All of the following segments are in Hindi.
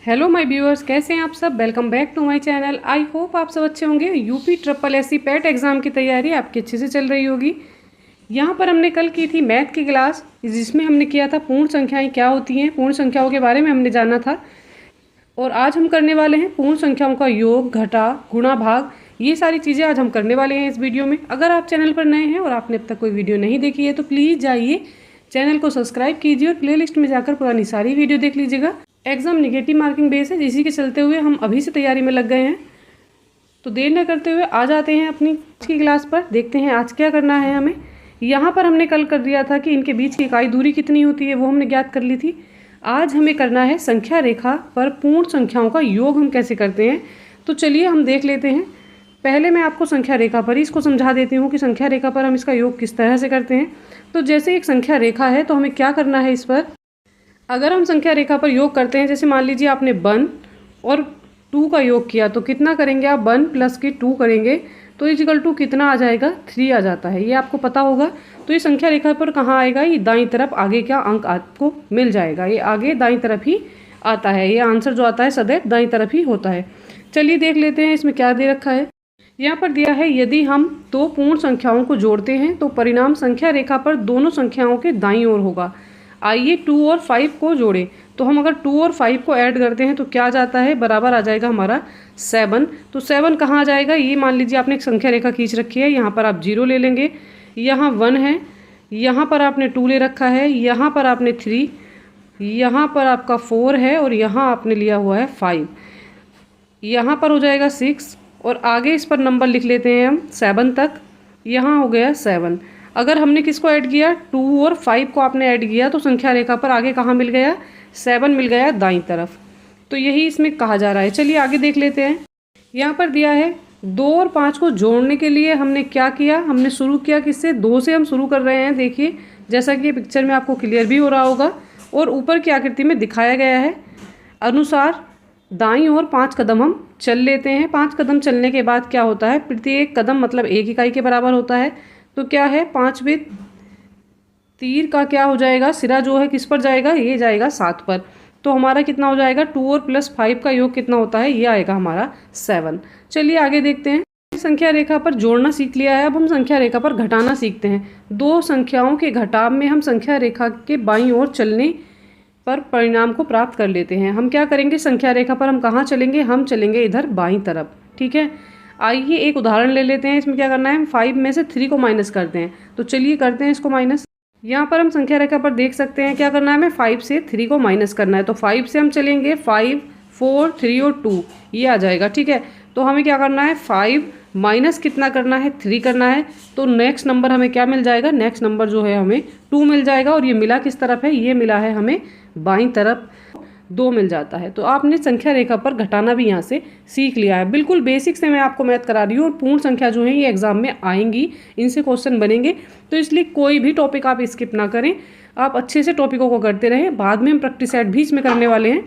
हेलो माय व्यूअर्स, कैसे हैं आप सब। Welcome back to my channel. I hope आप सब अच्छे होंगे। UP triple SC PET exam की तैयारी आपकी अच्छे से चल रही होगी। यहाँ पर हमने कल की थी मैथ की क्लास, जिसमें हमने किया था पूर्ण संख्याएं क्या होती हैं, पूर्ण संख्याओं के बारे में हमने जाना था। और आज हम करने वाले हैं पूर्ण संख्याओं का योग, घटा, गुणा, भाग। ये सारी चीज़ें आज हम करने वाले हैं इस वीडियो में। अगर आप चैनल पर नए हैं और आपने अब तक कोई वीडियो नहीं देखी है तो प्लीज़ जाइए, चैनल को सब्सक्राइब कीजिए और प्लेलिस्ट में जाकर पुरानी सारी वीडियो देख लीजिएगा। एग्ज़ाम नेगेटिव मार्किंग बेस है, इसी के चलते हुए हम अभी से तैयारी में लग गए हैं। तो देर न करते हुए आ जाते हैं अपनी आज की क्लास पर। देखते हैं आज क्या करना है हमें। यहाँ पर हमने कल कर दिया था कि इनके बीच की इकाई दूरी कितनी होती है, वो हमने ज्ञात कर ली थी। आज हमें करना है संख्या रेखा पर पूर्ण संख्याओं का योग हम कैसे करते हैं। तो चलिए हम देख लेते हैं। पहले मैं आपको संख्या रेखा पर ही इसको समझा देती हूँ कि संख्या रेखा पर हम इसका योग किस तरह से करते हैं। तो जैसे एक संख्या रेखा है तो हमें क्या करना है इस पर। अगर हम संख्या रेखा पर योग करते हैं, जैसे मान लीजिए आपने 1 और 2 का योग किया, तो कितना करेंगे आप, 1 प्लस के 2 करेंगे तो इक्वल टू कितना आ जाएगा, 3 आ जाता है। ये आपको पता होगा। तो ये संख्या रेखा पर कहाँ आएगा, ये दाईं तरफ आगे का अंक आपको मिल जाएगा। ये आगे दाईं तरफ ही आता है। ये आंसर जो आता है सदैव दाईं तरफ ही होता है। चलिए देख लेते हैं इसमें क्या दे रखा है। यहाँ पर दिया है यदि हम दो पूर्ण संख्याओं को जोड़ते हैं तो परिणाम संख्या रेखा पर दोनों संख्याओं के दाईं ओर होगा। आइए 2 और 5 को जोड़ें। तो हम अगर 2 और 5 को ऐड करते हैं तो क्या आ जाता है, बराबर आ जाएगा हमारा 7। तो 7 कहाँ आ जाएगा, ये मान लीजिए आपने एक संख्या रेखा खींच रखी है। यहाँ पर आप 0 ले लेंगे, यहाँ 1 है, यहाँ पर आपने 2 ले रखा है, यहाँ पर आपने 3, यहाँ पर आपका 4 है और यहाँ आपने लिया हुआ है 5। यहाँ पर हो जाएगा 6 और आगे इस पर नंबर लिख लेते हैं हम 7 तक। यहाँ हो गया 7। अगर हमने किसको ऐड किया, 2 और 5 को आपने ऐड किया तो संख्या रेखा पर आगे कहाँ मिल गया, 7 मिल गया दाईं तरफ। तो यही इसमें कहा जा रहा है। चलिए आगे देख लेते हैं। यहाँ पर दिया है 2 और 5 को जोड़ने के लिए हमने क्या किया, हमने शुरू किया किससे, 2 से हम शुरू कर रहे हैं। देखिए जैसा कि ये पिक्चर में आपको क्लियर भी हो रहा होगा और ऊपर की आकृति में दिखाया गया है अनुसार दाईं ओर 5 कदम हम चल लेते हैं। 5 कदम चलने के बाद क्या होता है, प्रत्येक कदम मतलब 1 इकाई के बराबर होता है। तो क्या है, 5वें तीर का क्या हो जाएगा, सिरा जो है किस पर जाएगा, ये जाएगा 7 पर। तो हमारा कितना हो जाएगा, 2 और प्लस 5 का योग कितना होता है, ये आएगा हमारा 7। चलिए आगे देखते हैं। संख्या रेखा पर जोड़ना सीख लिया है, अब हम संख्या रेखा पर घटाना सीखते हैं। दो संख्याओं के घटाव में हम संख्या रेखा के बाईं ओर चलने पर परिणाम को प्राप्त कर लेते हैं। हम क्या करेंगे, संख्या रेखा पर हम कहाँ चलेंगे, हम चलेंगे इधर बाईं तरफ। ठीक है, आइए एक उदाहरण ले लेते हैं। इसमें क्या करना है, हम 5 में से 3 को माइनस करते हैं। तो चलिए करते हैं इसको माइनस। यहाँ पर हम संख्या रेखा पर देख सकते हैं क्या करना है, हमें 5 से 3 को माइनस करना है। तो 5 से हम चलेंगे 5, 4, 3 और 2, ये आ जाएगा। ठीक है, तो हमें क्या करना है, 5 माइनस कितना करना है, 3 करना है। तो नेक्स्ट नंबर हमें क्या मिल जाएगा, नेक्स्ट नंबर जो है हमें 2 मिल जाएगा। और ये मिला किस तरफ है, ये मिला है हमें बाईं तरफ, 2 मिल जाता है। तो आपने संख्या रेखा पर घटाना भी यहाँ से सीख लिया है। बिल्कुल बेसिक से मैं आपको मैथ करा रही हूँ और पूर्ण संख्या जो है ये एग्जाम में आएंगी, इनसे क्वेश्चन बनेंगे। तो इसलिए कोई भी टॉपिक आप स्किप ना करें, आप अच्छे से टॉपिकों को करते रहें। बाद में हम प्रैक्टिस सेट भी इसमें करने वाले हैं।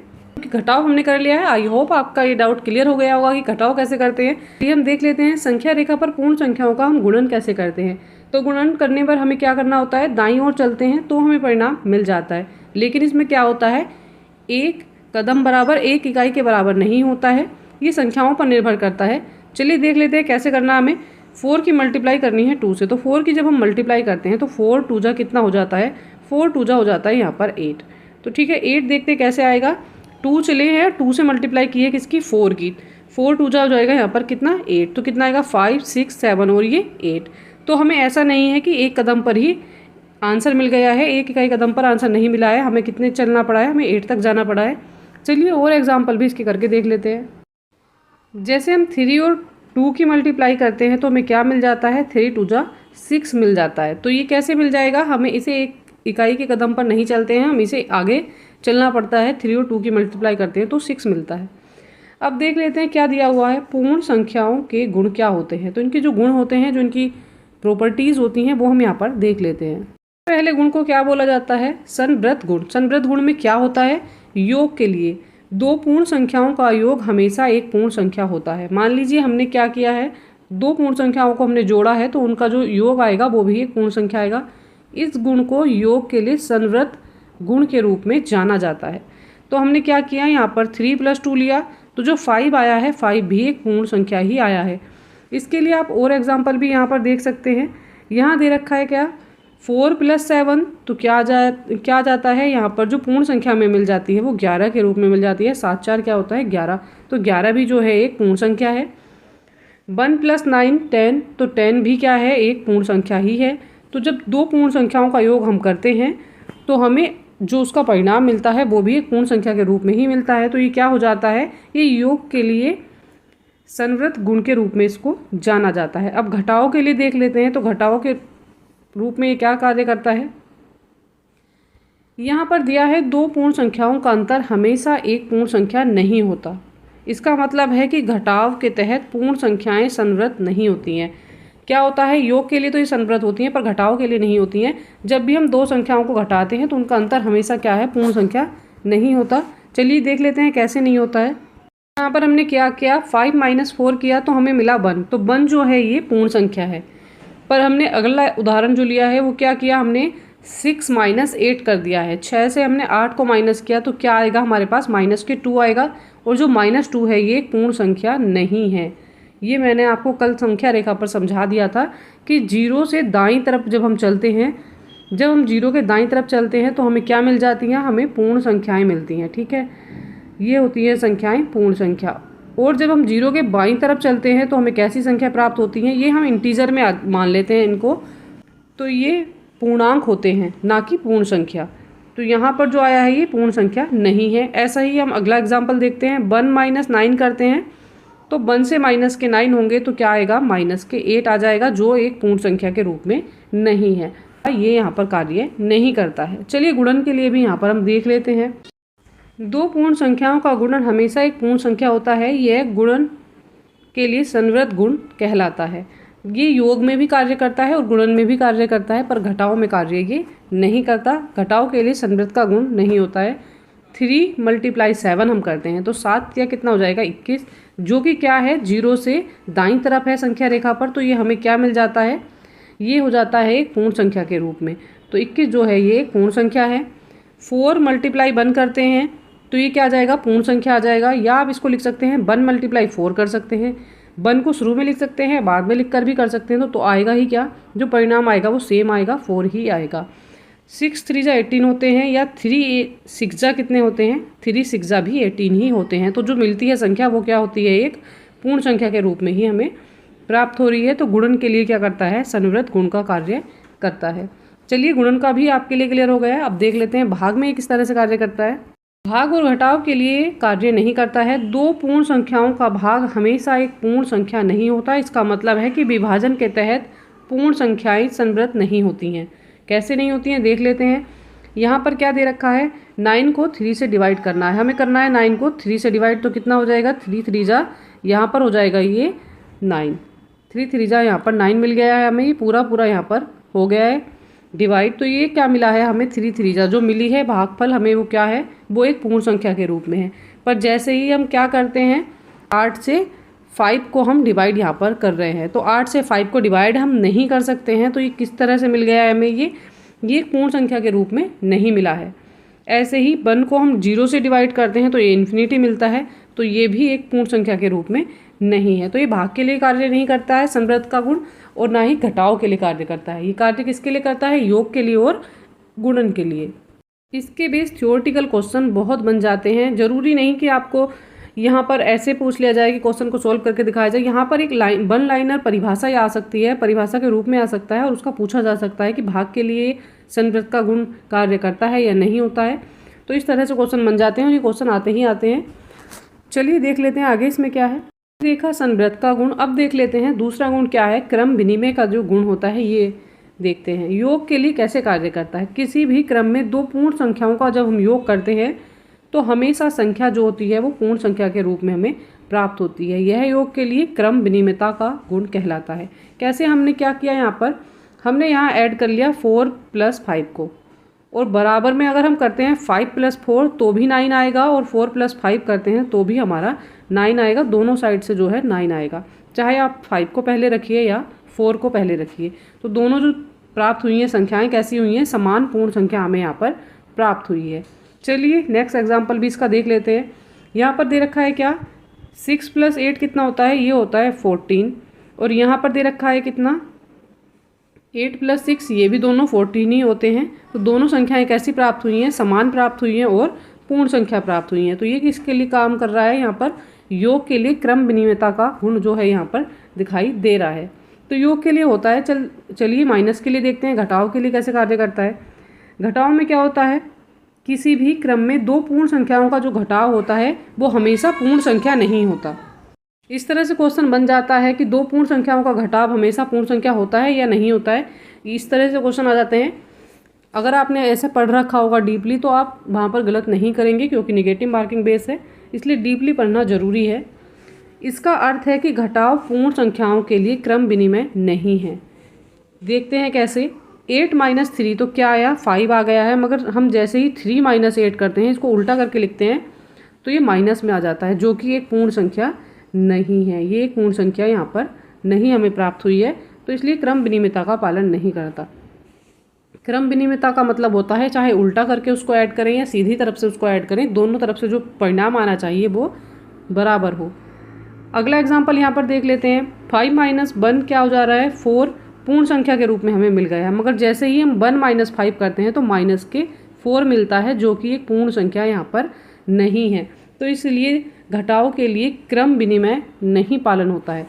घटाव हमने कर लिया है। आई होप आपका ये डाउट क्लियर हो गया होगा कि घटाव कैसे करते हैं। ये हम देख लेते हैं संख्या रेखा पर पूर्ण संख्याओं का हम गुणन कैसे करते हैं। तो गुणन करने पर हमें क्या करना होता है, दाईं ओर चलते हैं तो हमें परिणाम मिल जाता है। लेकिन इसमें क्या होता है, एक कदम बराबर 1 इकाई के बराबर नहीं होता है, ये संख्याओं पर निर्भर करता है। चलिए देख लेते हैं कैसे करना। हमें 4 की मल्टीप्लाई करनी है 2 से। तो 4 की जब हम मल्टीप्लाई करते हैं तो 4 2 जा कितना हो जाता है, 4 2 जा हो जाता है यहाँ पर 8। तो ठीक है, 8 देखते हैं कैसे आएगा। 2 चले हैं, 2 से मल्टीप्लाई की है किसकी, 4 की। 4 2 जा हो जाएगा यहाँ पर कितना, 8। तो कितना आएगा, 5 6 7 और ये 8। तो हमें ऐसा नहीं है कि एक कदम पर ही आंसर मिल गया है, 1 इकाई कदम पर आंसर नहीं मिला है। हमें कितने चलना पड़ा है, हमें 8 तक जाना पड़ा है। चलिए और एग्जाम्पल भी इसके करके देख लेते हैं। जैसे हम 3 और 2 की मल्टीप्लाई करते हैं तो हमें क्या मिल जाता है, 3 2 जा 6 मिल जाता है। तो ये कैसे मिल जाएगा, हमें इसे 1 इकाई के कदम पर नहीं चलते हैं, हम इसे आगे चलना पड़ता है। 3 और 2 की मल्टीप्लाई करते हैं तो 6 मिलता है। अब देख लेते हैं क्या दिया हुआ है, पूर्ण संख्याओं के गुण क्या होते हैं। तो इनके जो गुण होते हैं, जो इनकी प्रॉपर्टीज़ होती हैं, वो हम यहाँ पर देख लेते हैं। पहले गुण को क्या बोला जाता है, संवृत गुण। संवृत गुण में क्या होता है, योग के लिए दो पूर्ण संख्याओं का योग हमेशा एक पूर्ण संख्या होता है। मान लीजिए हमने क्या किया है, 2 पूर्ण संख्याओं को हमने जोड़ा है तो उनका जो योग आएगा वो भी एक पूर्ण संख्या आएगा। इस गुण को योग के लिए संवृत गुण के रूप में जाना जाता है। तो हमने क्या किया, यहाँ पर 3 + 2 लिया, तो जो 5 आया है 5 भी एक पूर्ण संख्या ही आया है। इसके लिए आप और एग्जाम्पल भी यहाँ पर देख सकते हैं। यहाँ दे रखा है क्या, 4 + 7, तो क्या आ जाता है, यहाँ पर जो पूर्ण संख्या में मिल जाती है वो 11 के रूप में मिल जाती है। 7 4 क्या होता है 11, तो 11 भी जो है एक पूर्ण संख्या है। 1 + 9 10, तो 10 भी क्या है, एक पूर्ण संख्या ही है। तो जब दो पूर्ण संख्याओं का योग हम करते हैं तो हमें जो उसका परिणाम मिलता है वो भी एक पूर्ण संख्या के रूप में ही मिलता है। तो ये क्या हो जाता है, ये योग के लिए संवृत गुण के रूप में इसको जाना जाता है। अब घटाओ के लिए देख लेते हैं, तो घटाओ के रूप में ये क्या कार्य करता है। यहाँ पर दिया है दो पूर्ण संख्याओं का अंतर हमेशा एक पूर्ण संख्या नहीं होता। इसका मतलब है कि घटाव के तहत पूर्ण संख्याएं संवृत नहीं होती हैं। क्या होता है, योग के लिए तो ये संवृत होती हैं पर घटाव के लिए नहीं होती हैं। जब भी हम दो संख्याओं को घटाते हैं तो उनका अंतर हमेशा क्या है, पूर्ण संख्या नहीं होता। चलिए देख लेते हैं कैसे नहीं होता है। यहाँ पर हमने क्या किया, 5 - 4 किया तो हमें मिला 1, तो 1 जो है ये पूर्ण संख्या है। पर हमने अगला उदाहरण जो लिया है वो क्या किया, हमने 6 - 8 कर दिया है। 6 से हमने 8 को माइनस किया तो क्या आएगा हमारे पास, -2 आएगा। और जो -2 है ये एक पूर्ण संख्या नहीं है। ये मैंने आपको कल संख्या रेखा पर समझा दिया था कि 0 से दाईं तरफ जब हम चलते हैं, जब हम 0 के दाईं तरफ चलते हैं तो हमें क्या मिल जाती हैं, हमें पूर्ण संख्याएं मिलती हैं। ठीक है, ये होती हैं संख्याएं पूर्ण संख्या। और जब हम 0 के बाईं तरफ चलते हैं तो हमें कैसी संख्या प्राप्त होती हैं, ये हम इंटीजर में मान लेते हैं इनको, तो ये पूर्णांक होते हैं ना कि पूर्ण संख्या। तो यहाँ पर जो आया है ये पूर्ण संख्या नहीं है। ऐसा ही हम अगला एग्जाम्पल देखते हैं। 1 - 9 करते हैं तो 1 से -9 होंगे तो क्या आएगा, -8 आ जाएगा, जो एक पूर्ण संख्या के रूप में नहीं है। ये यहाँ पर कार्य नहीं करता है। चलिए गुणन के लिए भी यहाँ पर हम देख लेते हैं। दो पूर्ण संख्याओं का गुणन हमेशा एक पूर्ण संख्या होता है। यह गुणन के लिए संवृत गुण कहलाता है। ये योग में भी कार्य करता है और गुणन में भी कार्य करता है, पर घटाव में कार्य ये नहीं करता। घटाव के लिए संवृत का गुण नहीं होता है। 3 × 7 हम करते हैं तो 7 या कितना हो जाएगा 21, जो कि क्या है 0 से दाईं तरफ है संख्या रेखा पर। तो ये हमें क्या मिल जाता है, ये हो जाता है एक पूर्ण संख्या के रूप में। तो 21 जो है ये एक पूर्ण संख्या है। 4 × 1 करते हैं तो ये क्या आ जाएगा, पूर्ण संख्या आ जाएगा। या आप इसको लिख सकते हैं 1 × 4 कर सकते हैं। 1 को शुरू में लिख सकते हैं, बाद में लिख कर भी कर सकते हैं। तो आएगा ही क्या, जो परिणाम आएगा वो सेम आएगा, 4 ही आएगा। 6 × 3 = 18 होते हैं, या 3 × 6 कितने होते हैं, 3 × 6 भी 18 ही होते हैं। तो जो मिलती है संख्या वो क्या होती है, एक पूर्ण संख्या के रूप में ही हमें प्राप्त हो रही है। तो गुणन के लिए क्या करता है, संवृत गुण का कार्य करता है। चलिए गुणन का भी आपके लिए क्लियर हो गया है। अब देख लेते हैं भाग में किस तरह से कार्य करता है। भाग और घटाव के लिए कार्य नहीं करता है। दो पूर्ण संख्याओं का भाग हमेशा एक पूर्ण संख्या नहीं होता। इसका मतलब है कि विभाजन के तहत पूर्ण संख्याएं संवृत नहीं होती हैं। कैसे नहीं होती हैं देख लेते हैं। यहाँ पर क्या दे रखा है, 9 को 3 से डिवाइड करना है। हमें करना है 9 को 3 से डिवाइड, तो कितना हो जाएगा, 3 3 जा, यहाँ पर हो जाएगा ये 9, 3 3 जा, यहाँ पर 9 मिल गया है हमें। ये पूरा यहाँ पर हो गया है डिवाइड। तो ये क्या मिला है हमें, 3 3 जा जो मिली है भागफल हमें, वो क्या है, वो एक पूर्ण संख्या के रूप में है। पर जैसे ही हम क्या करते हैं, 8 से 5 को हम डिवाइड यहाँ पर कर रहे हैं, तो 8 से 5 को डिवाइड हम नहीं कर सकते हैं। तो ये किस तरह से मिल गया है हमें, ये एक पूर्ण संख्या के रूप में नहीं मिला है। ऐसे ही 1 को हम 0 से डिवाइड करते हैं तो ये इन्फिनिटी मिलता है, तो ये भी एक पूर्ण संख्या के रूप में नहीं है। तो ये भाग के लिए कार्य नहीं करता है संवृत का गुण, और ना ही घटाव के लिए कार्य करता है। ये कार्य किसके लिए करता है, योग के लिए और गुणन के लिए। इसके बेस थ्योरेटिकल क्वेश्चन बहुत बन जाते हैं। जरूरी नहीं कि आपको यहाँ पर ऐसे पूछ लिया जाए कि क्वेश्चन को सॉल्व करके दिखाया जाए। यहाँ पर एक वन लाइनर परिभाषा आ सकती है, परिभाषा के रूप में आ सकता है, और उसका पूछा जा सकता है कि भाग के लिए संवृत का गुण कार्य करता है या नहीं होता है। तो इस तरह से क्वेश्चन बन जाते हैं, और ये क्वेश्चन आते ही आते हैं। चलिए देख लेते हैं आगे इसमें क्या है। देखा संवृत का गुण। अब देख लेते हैं दूसरा गुण क्या है, क्रम विनिमय का जो गुण होता है ये देखते हैं। योग के लिए कैसे कार्य करता है। किसी भी क्रम में दो पूर्ण संख्याओं का जब हम योग करते हैं तो हमेशा संख्या जो होती है वो पूर्ण संख्या के रूप में हमें प्राप्त होती है। यह योग के लिए क्रम विनिमयता का गुण कहलाता है। कैसे, हमने क्या किया, यहाँ पर हमने यहाँ ऐड कर लिया 4 + 5 को, और बराबर में अगर हम करते हैं 5 + 4 तो भी 9 आएगा, और 4 + 5 करते हैं तो भी हमारा 9 आएगा। दोनों साइड से जो है 9 आएगा, चाहे आप 5 को पहले रखिए या 4 को पहले रखिए। तो दोनों जो प्राप्त हुई हैं संख्याएं कैसी हुई हैं, समान पूर्ण संख्या हमें यहाँ पर प्राप्त हुई है। चलिए नेक्स्ट एग्जाम्पल भी इसका देख लेते हैं। यहाँ पर दे रखा है क्या, 6 + 8 कितना होता है, ये होता है 14। और यहाँ पर दे रखा है कितना, 8 + 6, ये भी दोनों 14 ही होते हैं। तो दोनों संख्याएं कैसी प्राप्त हुई हैं, समान प्राप्त हुई हैं और पूर्ण संख्या प्राप्त हुई हैं। तो ये किसके लिए काम कर रहा है, यहाँ पर योग के लिए क्रम विनिमयता का गुण जो है यहाँ पर दिखाई दे रहा है। तो योग के लिए होता है, चलिए माइनस के लिए देखते हैं, घटाव के लिए कैसे कार्य करता है। घटाव में क्या होता है, किसी भी क्रम में दो पूर्ण संख्याओं का जो घटाव होता है वो हमेशा पूर्ण संख्या नहीं होता। इस तरह से क्वेश्चन बन जाता है कि दो पूर्ण संख्याओं का घटाव हमेशा पूर्ण संख्या होता है या नहीं होता है। इस तरह से क्वेश्चन आ जाते हैं। अगर आपने ऐसे पढ़ रखा होगा डीपली तो आप वहाँ पर गलत नहीं करेंगे, क्योंकि नेगेटिव मार्किंग बेस है, इसलिए डीपली पढ़ना जरूरी है। इसका अर्थ है कि घटाव पूर्ण संख्याओं के लिए क्रम विनिमय नहीं है। देखते हैं कैसे। 8 - 3 तो क्या आया, 5 आ गया है, मगर हम जैसे ही 3 - 8 करते हैं, इसको उल्टा करके लिखते हैं तो ये माइनस में आ जाता है, जो कि एक पूर्ण संख्या नहीं है। ये एक पूर्ण संख्या यहाँ पर नहीं हमें प्राप्त हुई है, तो इसलिए क्रम विनिमयता का पालन नहीं करता। क्रम विनिमयता का मतलब होता है चाहे उल्टा करके उसको ऐड करें या सीधी तरफ से उसको ऐड करें, दोनों तरफ से जो परिणाम आना चाहिए वो बराबर हो। अगला एग्जाम्पल यहाँ पर देख लेते हैं। 5 - 1 क्या हो जा रहा है, 4 पूर्ण संख्या के रूप में हमें मिल गया है, मगर जैसे ही हम 1 - 5 करते हैं तो माइनस के 4 मिलता है, जो कि एक पूर्ण संख्या यहाँ पर नहीं है। तो इसलिए घटाव के लिए क्रम विनिमय नहीं पालन होता है।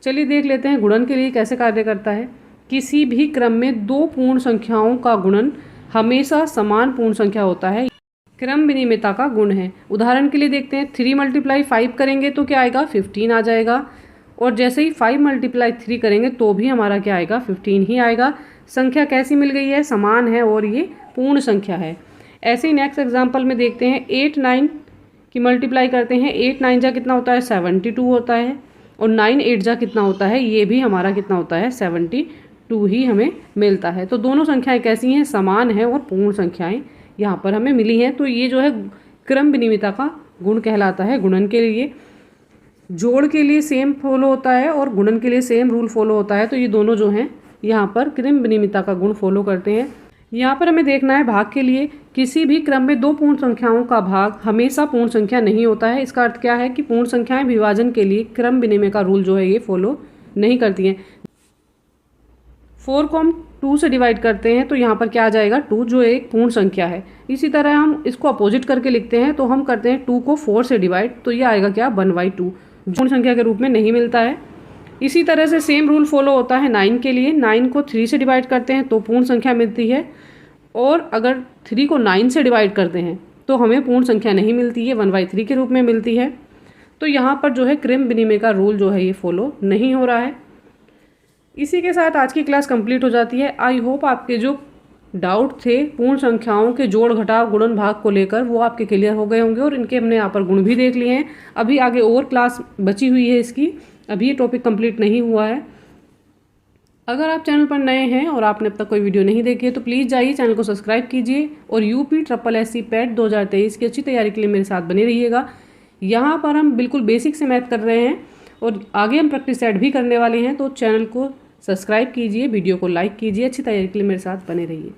चलिए देख लेते हैं गुणन के लिए कैसे कार्य करता है। किसी भी क्रम में दो पूर्ण संख्याओं का गुणन हमेशा समान पूर्ण संख्या होता है, क्रम विनिमयता का गुण है। उदाहरण के लिए देखते हैं, 3 × 5 करेंगे तो क्या आएगा, 15 आ जाएगा। और जैसे ही 5 × 3 करेंगे तो भी हमारा क्या आएगा, 15 ही आएगा। संख्या कैसी मिल गई है, समान है और ये पूर्ण संख्या है। ऐसे ही नेक्स्ट एग्जाम्पल में देखते हैं, 8 - 9 की मल्टीप्लाई करते हैं। 8 - 9 जा कितना होता है, 72 होता है। और 9 - 8 जा कितना होता है, ये भी हमारा कितना होता है, 72 ही हमें मिलता है। तो दोनों संख्याएं कैसी हैं, समान हैं और पूर्ण संख्याएं यहाँ पर हमें मिली हैं। तो ये जो है क्रम विनिमयता का गुण कहलाता है। गुणन के लिए, जोड़ के लिए सेम फॉलो होता है और गुणन के लिए सेम रूल फॉलो होता है। तो ये दोनों जो हैं यहाँ पर क्रम विनिमयता का गुण फॉलो करते हैं। यहाँ पर हमें देखना है भाग के लिए, किसी भी क्रम में दो पूर्ण संख्याओं का भाग हमेशा पूर्ण संख्या नहीं होता है। इसका अर्थ क्या है कि पूर्ण संख्याएं विभाजन के लिए क्रम विनिमय का रूल जो है ये फॉलो नहीं करती हैं। 4 को हम 2 से डिवाइड करते हैं तो यहाँ पर क्या आ जाएगा, 2 जो एक पूर्ण संख्या है। इसी तरह हम इसको अपोजिट करके लिखते हैं तो हम करते हैं 2 को 4 से डिवाइड, तो ये आएगा क्या, 1/2, पूर्ण संख्या के रूप में नहीं मिलता है। इसी तरह से सेम रूल फॉलो होता है 9 के लिए। 9 को 3 से डिवाइड करते हैं तो पूर्ण संख्या मिलती है, और अगर 3 को 9 से डिवाइड करते हैं तो हमें पूर्ण संख्या नहीं मिलती है, 1/3 के रूप में मिलती है। तो यहाँ पर जो है क्रम विनिमय का रूल जो है ये फॉलो नहीं हो रहा है। इसी के साथ आज की क्लास कंप्लीट हो जाती है। आई होप आपके जो डाउट थे पूर्ण संख्याओं के जोड़ घटाव गुणन भाग को लेकर वो आपके क्लियर हो गए होंगे, और इनके हमने यहाँ पर गुण भी देख लिए हैं। अभी आगे और क्लास बची हुई है इसकी, अभी ये टॉपिक कंप्लीट नहीं हुआ है। अगर आप चैनल पर नए हैं और आपने अब तक कोई वीडियो नहीं देखी है तो प्लीज़ जाइए चैनल को सब्सक्राइब कीजिए, और UPSSC PET 2023 की अच्छी तैयारी के लिए मेरे साथ बने रहिएगा। यहाँ पर हम बिल्कुल बेसिक से मैथ कर रहे हैं और आगे हम प्रैक्टिस सेट भी करने वाले हैं, तो चैनल को सब्सक्राइब कीजिए, वीडियो को लाइक कीजिए, अच्छी तैयारी के लिए मेरे साथ बने रहिए।